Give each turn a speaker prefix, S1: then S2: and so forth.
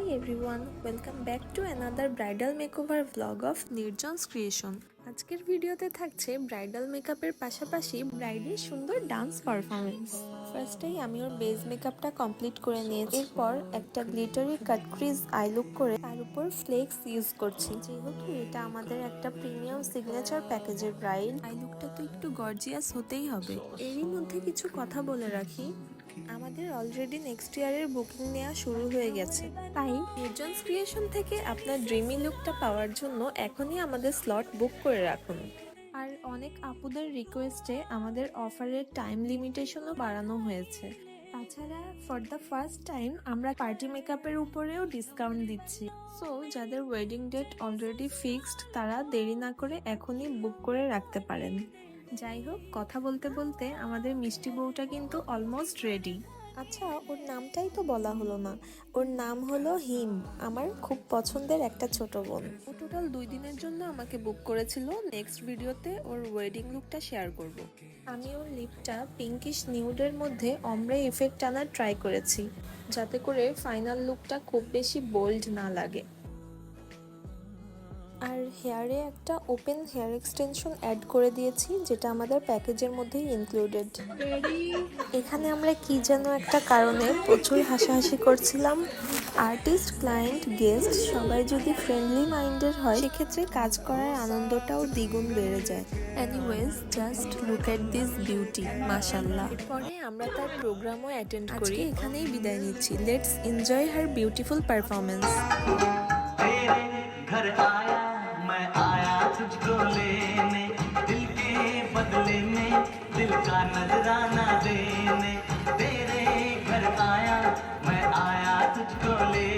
S1: Hi everyone, welcome back to another bridal makeover vlog of Nirjan's Creation. আজকের ভিডিওতে থাকছে bridal মেকআপের পাশাপাশি ব্রাইডের সুন্দর ডান্স পারফরমেন্স। ফার্স্টেই আমি ওর বেস মেকআপটা কমপ্লিট করে নিয়েছি। এরপর একটা glittery cut crease eye look করে তার উপর ফ্লেক্স ইউজ করছি। যেহেতু এটা আমাদের একটা প্রিমিয়াম সিগনেচার প্যাকেজের ব্রাইড, আই লুকটা তো একটু গর্জিয়াস হতেই হবে। এরই মধ্যে কিছু কথা বলে রাখি, আমাদের অলরেডি নেক্সট ইয়ারের বুকিং নেওয়া শুরু হয়ে গেছে, তাই নির্জনস ক্রিয়েশন থেকে আপনার ড্রিমি লুকটা পাওয়ার জন্য এখনই আমাদের স্লট বুক করে রাখুন। আর অনেক আপুদের রিকোয়েস্টে আমাদের অফারের টাইম লিমিটেশনও বাড়ানো হয়েছে। তাছাড়া ফর দ্য ফার্স্ট টাইম আমরা পার্টি মেকআপের উপরেও ডিসকাউন্ট দিচ্ছি। সো যাদের ওয়েডিং ডেট অলরেডি ফিক্সড তারা দেরি না করে এখনই বুক করে রাখতে পারেন। যাই হোক, কথা বলতে বলতে আমাদের মিষ্টি বউটা কিন্তু অলমোস্ট রেডি। আচ্ছা, ওর নামটাই তো বলা হলো না। ওর নাম হলো হিম, আমার খুব পছন্দের একটা ছোট বোন। ও টোটাল 2 দিনের জন্য আমাকে বুক করেছিল। নেক্সট ভিডিওতে ওর ওয়েডিং লুকটা শেয়ার করব। আমি ওর লিপটা পিঙ্কিশ নিউডের মধ্যে অমব্রে ইফেক্ট আনার ট্রাই করেছি, যাতে করে ফাইনাল লুকটা খুব বেশি বোল্ড না লাগে। আর হেয়ারে একটা ওপেন হেয়ার এক্সটেনশন অ্যাড করে দিয়েছি, যেটা আমাদের প্যাকেজের মধ্যেই ইনক্লুডেড। এখানে আমরা কি যেন একটা কারণে প্রচুর হাসাহাসি করছিলাম। আর্টিস্ট, ক্লায়েন্ট, গেস্ট সবাই যদি ফ্রেন্ডলি মাইন্ডের হয় সেক্ষেত্রে কাজ করার আনন্দটাও দ্বিগুণ বেড়ে যায়। Anyways, just look at this beauty, মাশাআল্লাহ। এরপরে আমরা তার প্রোগ্রামও অ্যাটেন্ড করি। এখানেই বিদায় নিচ্ছি। Let's enjoy her beautiful performance.
S2: घर आया मैं आया तुझको लेने, दिल के बदले में दिल का नजराना देने। तेरे घर आया मैं आया तुझको लेने।